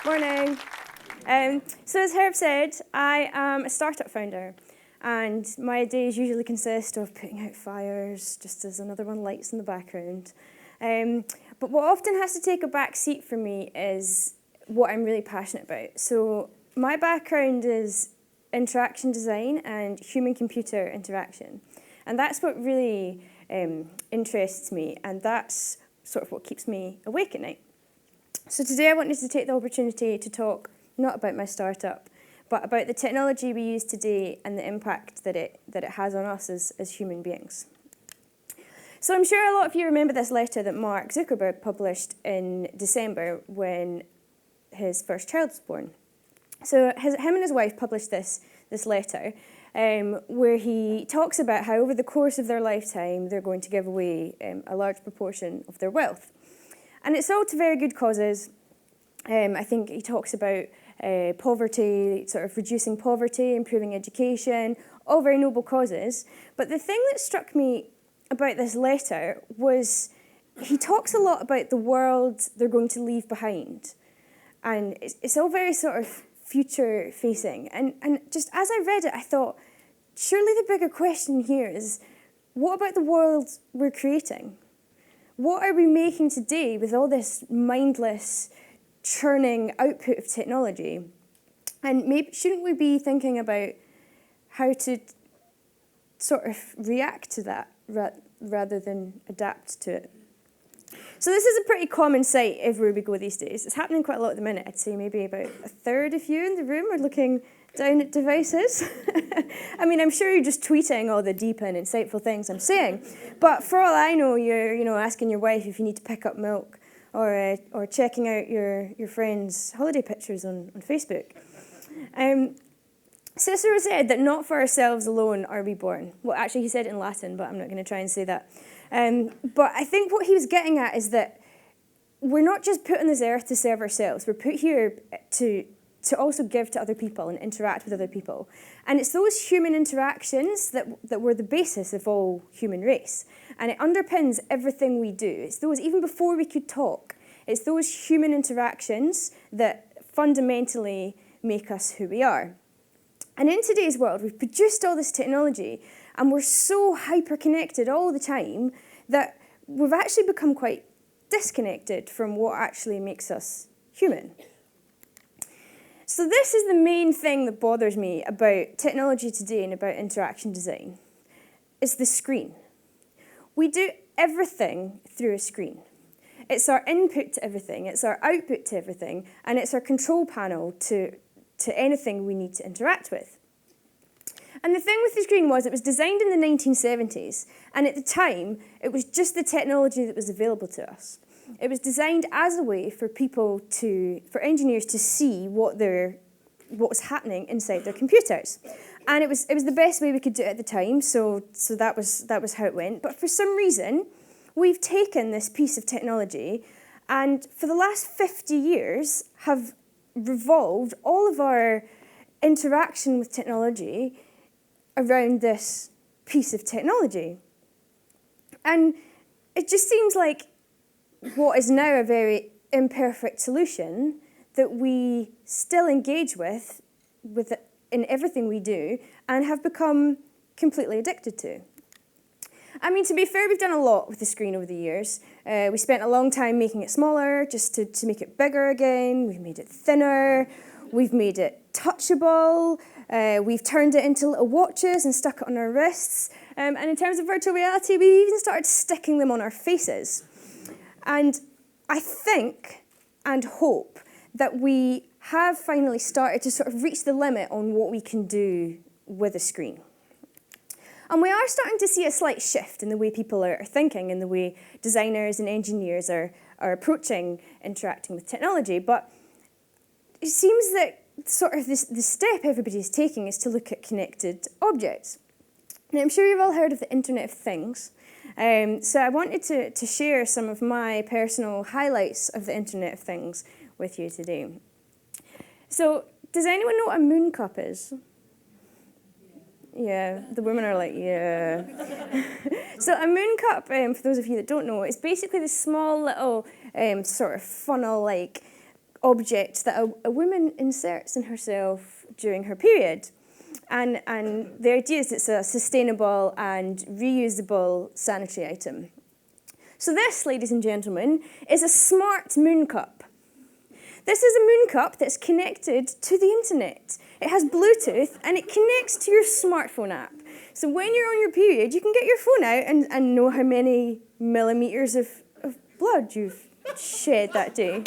Morning. So as Herb said, I am a startup founder, and my days usually consist of putting out fires, just as another one lights in the background. But what often has to take a back seat for me is what I'm really passionate about. So my background is interaction design and human-computer interaction, and that's what really interests me, and that's sort of what keeps me awake at night. So today I wanted to take the opportunity to talk not about my startup, but about the technology we use today and the impact that it has on us as human beings. So I'm sure a lot of you remember this letter that Mark Zuckerberg published in December when his first child was born. So him and his wife published this letter where he talks about how over the course of their lifetime they're going to give away a large proportion of their wealth. And it's all to very good causes. I think he talks about poverty, sort of reducing poverty, improving education, all very noble causes. But the thing that struck me about this letter was he talks a lot about the world they're going to leave behind. And it's all very sort of future-facing. And just as I read it, I thought, surely the bigger question here is, what about the world we're creating? What are we making today with all this mindless, churning output of technology? And maybe shouldn't we be thinking about how to sort of react to that rather than adapt to it? So this is a pretty common sight everywhere we go these days. It's happening quite a lot at the minute. I'd say maybe about a third of you in the room are looking down at devices. I mean, I'm sure you're just tweeting all the deep and insightful things I'm saying. But for all I know, you're asking your wife if you need to pick up milk or checking out your friends' holiday pictures on Facebook. Cicero said that not for ourselves alone are we born. Well, actually, he said it in Latin, but I'm not going to try and say that. But I think what he was getting at is that we're not just put on this earth to serve ourselves. We're put here to also give to other people and interact with other people. And it's those human interactions that were the basis of all human race. And it underpins everything we do. It's those, even before we could talk, it's those human interactions that fundamentally make us who we are. And in today's world, we've produced all this technology, and we're so hyper-connected all the time that we've actually become quite disconnected from what actually makes us human. So this is the main thing that bothers me about technology today and about interaction design. It's the screen. We do everything through a screen. It's our input to everything, it's our output to everything, and it's our control panel to anything we need to interact with. And the thing with the screen was it was designed in the 1970s, and at the time, it was just the technology that was available to us. It was designed as a way for for engineers to see what was happening inside their computers. And it was the best way we could do it at the time, so that was how it went. But for some reason, we've taken this piece of technology, and for the last 50 years have revolved all of our interaction with technology around this piece of technology. And it just seems like what is now a very imperfect solution that we still engage with in everything we do and have become completely addicted to. I mean, to be fair, we've done a lot with the screen over the years. We spent a long time making it smaller, just to make it bigger again. We've made it thinner. We've made it touchable. We've turned it into little watches and stuck it on our wrists. And in terms of virtual reality, we even started sticking them on our faces. And I think and hope that we have finally started to sort of reach the limit on what we can do with a screen. And we are starting to see a slight shift in the way people are thinking and the way designers and engineers are approaching interacting with technology. But it seems that sort of the step everybody's taking is to look at connected objects. Now, I'm sure you've all heard of the Internet of Things. So I wanted to share some of my personal highlights of the Internet of Things with you today. So does anyone know what a mooncup is? Yeah, the women are like, yeah. So a mooncup, for those of you that don't know, is basically this small little sort of funnel-like object that a woman inserts in herself during her period. And the idea is it's a sustainable and reusable sanitary item. So this, ladies and gentlemen, is a smart Mooncup. This is a Mooncup that's connected to the internet. It has Bluetooth and it connects to your smartphone app. So when you're on your period, you can get your phone out and know how many millimeters of blood you've shed that day.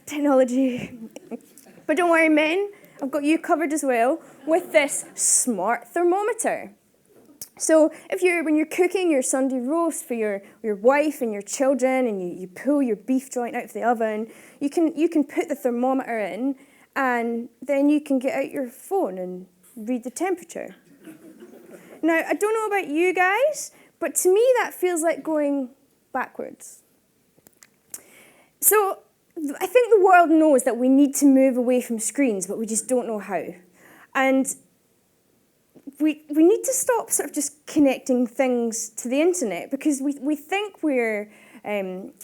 Technology. But don't worry, men, I've got you covered as well with this smart thermometer. So when you're cooking your Sunday roast for your wife and your children, and you pull your beef joint out of the oven, you can put the thermometer in, and then you can get out your phone and read the temperature. Now, I don't know about you guys, but to me that feels like going backwards. So I think the world knows that we need to move away from screens, but we just don't know how. And we need to stop sort of just connecting things to the internet, because we think we're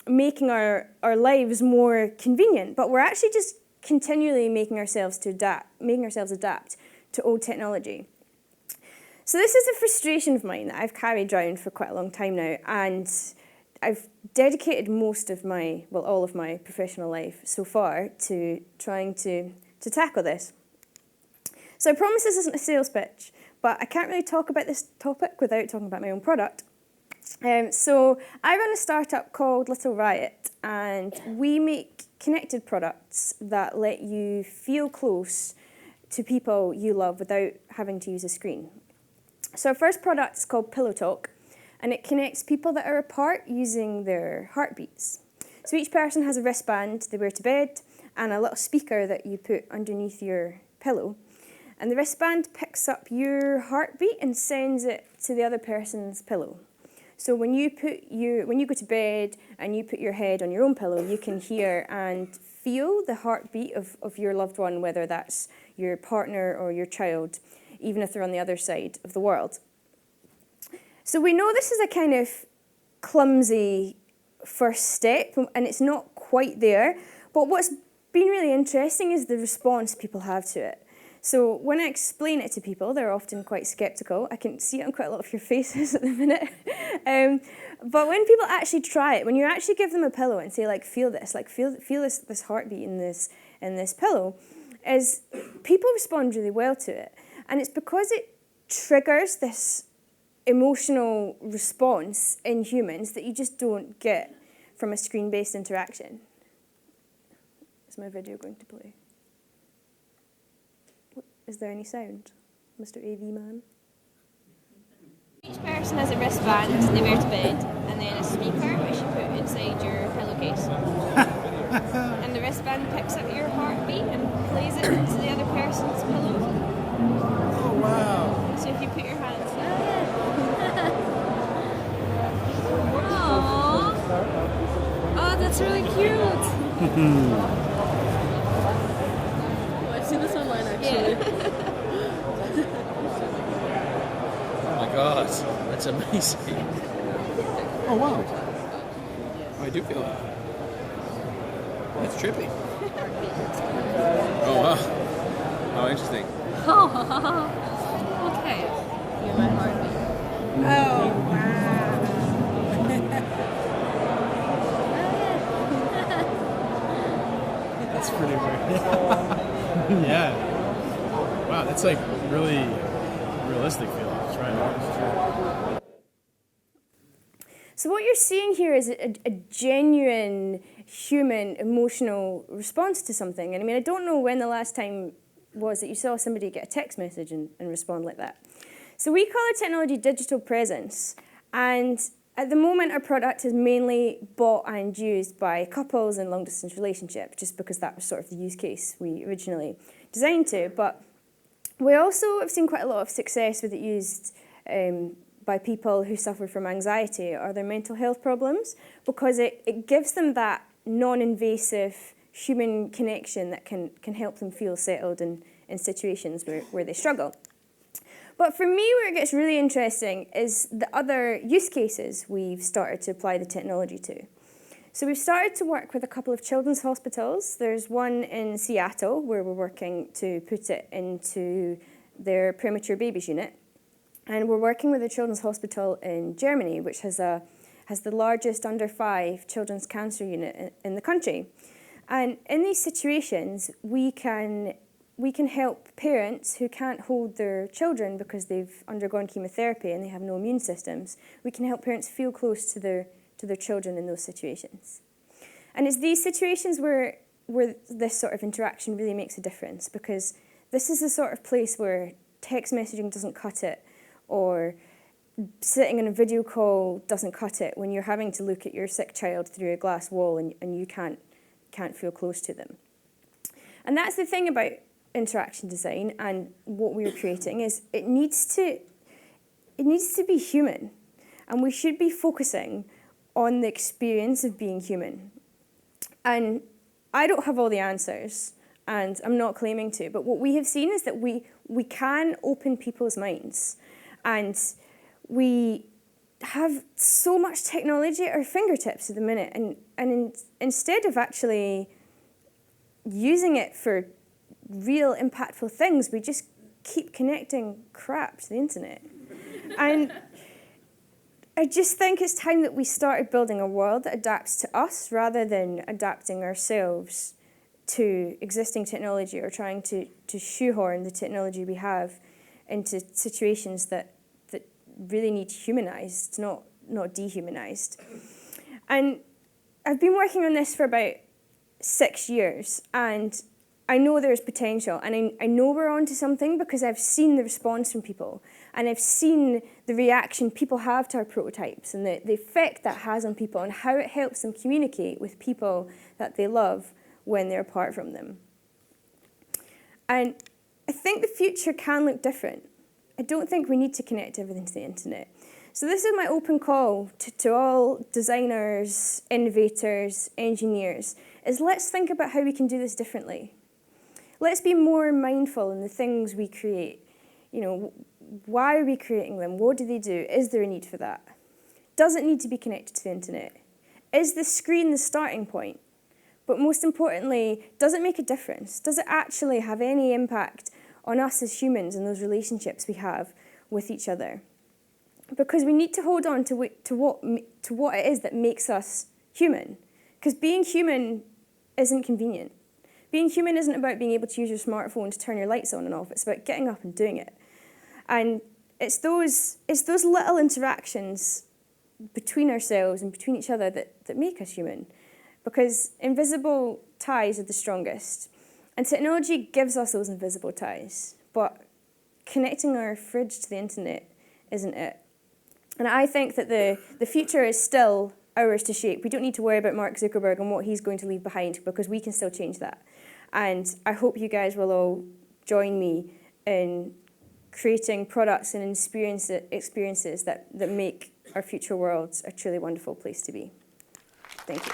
making our lives more convenient, but we're actually just continually making ourselves adapt to old technology. So this is a frustration of mine that I've carried around for quite a long time now, and I've dedicated all of my professional life so far to trying to tackle this. So I promise this isn't a sales pitch, but I can't really talk about this topic without talking about my own product. So I run a startup called Little Riot, and we make connected products that let you feel close to people you love without having to use a screen. So our first product is called Pillow Talk, and it connects people that are apart using their heartbeats. So each person has a wristband they wear to bed and a little speaker that you put underneath your pillow. And the wristband picks up your heartbeat and sends it to the other person's pillow. So when you go to bed and you put your head on your own pillow, you can hear and feel the heartbeat of your loved one, whether that's your partner or your child, even if they're on the other side of the world. So we know this is a kind of clumsy first step, and it's not quite there. But what's been really interesting is the response people have to it. So when I explain it to people, they're often quite sceptical. I can see it on quite a lot of your faces at the minute. But when people actually try it, when you actually give them a pillow and say, feel this, feel this heartbeat in this pillow, is people respond really well to it. And it's because it triggers this emotional response in humans that you just don't get from a screen-based interaction. Is my video going to play? Is there any sound, Mr. AV man? Each person has a wristband they wear to bed, and then a speaker which you put inside your pillowcase. And the wristband picks up your heartbeat and plays it into the other person's pillow. Oh, wow. So if you put your hands... Oh, that's really cute. I've seen this online actually. Yeah. Oh my God, that's amazing. Oh wow. Oh, I do feel that. That's trippy. Oh wow. Oh, interesting. Okay. You're my heartbeat. Oh, wow. That's pretty weird. Yeah. Wow, that's like really realistic feeling. That's right. So what you're seeing here is a genuine human emotional response to something. And I mean, I don't know when the last time was that you saw somebody get a text message and respond like that. So we call our technology digital presence. And at the moment, our product is mainly bought and used by couples in long-distance relationships, just because that was sort of the use case we originally designed to. But we also have seen quite a lot of success with it used by people who suffer from anxiety or other mental health problems, because it gives them that non-invasive human connection that can help them feel settled in situations where they struggle. But for me, where it gets really interesting is the other use cases we've started to apply the technology to. So we've started to work with a couple of children's hospitals. There's one in Seattle where we're working to put it into their premature babies unit. And we're working with a children's hospital in Germany, which has the largest under 5 children's cancer unit in the country. And in these situations, we can help parents who can't hold their children because they've undergone chemotherapy and they have no immune systems. We can help parents feel close to their children in those situations. And it's these situations where this sort of interaction really makes a difference, because this is the sort of place where text messaging doesn't cut it, or sitting in a video call doesn't cut it when you're having to look at your sick child through a glass wall and you can't feel close to them. And that's the thing about interaction design and what we're creating, is it needs to be human, and we should be focusing on the experience of being human. And I don't have all the answers, and I'm not claiming to, but what we have seen is that we can open people's minds, and we have so much technology at our fingertips at the minute, and instead of actually using it for real impactful things, we just keep connecting crap to the internet. And I just think it's time that we started building a world that adapts to us rather than adapting ourselves to existing technology, or trying to shoehorn the technology we have into situations that really need humanized, not dehumanized. And I've been working on this for about 6 years, and I know there's potential, and I know we're onto something because I've seen the response from people, and I've seen the reaction people have to our prototypes, and the effect that has on people, and how it helps them communicate with people that they love when they're apart from them. And I think the future can look different. I don't think we need to connect everything to the internet. So this is my open call to all designers, innovators, engineers, is let's think about how we can do this differently. Let's be more mindful in the things we create. You know, why are we creating them? What do they do? Is there a need for that? Does it need to be connected to the internet? Is the screen the starting point? But most importantly, does it make a difference? Does it actually have any impact on us as humans and those relationships we have with each other? Because we need to hold on to what it is that makes us human. Because being human isn't convenient. Being human isn't about being able to use your smartphone to turn your lights on and off. It's about getting up and doing it. And it's those little interactions between ourselves and between each other that make us human. Because invisible ties are the strongest. And technology gives us those invisible ties. But connecting our fridge to the internet isn't it. And I think that the future is still ours to shape. We don't need to worry about Mark Zuckerberg and what he's going to leave behind, because we can still change that. And I hope you guys will all join me in creating products and experiences that make our future worlds a truly wonderful place to be. Thank you.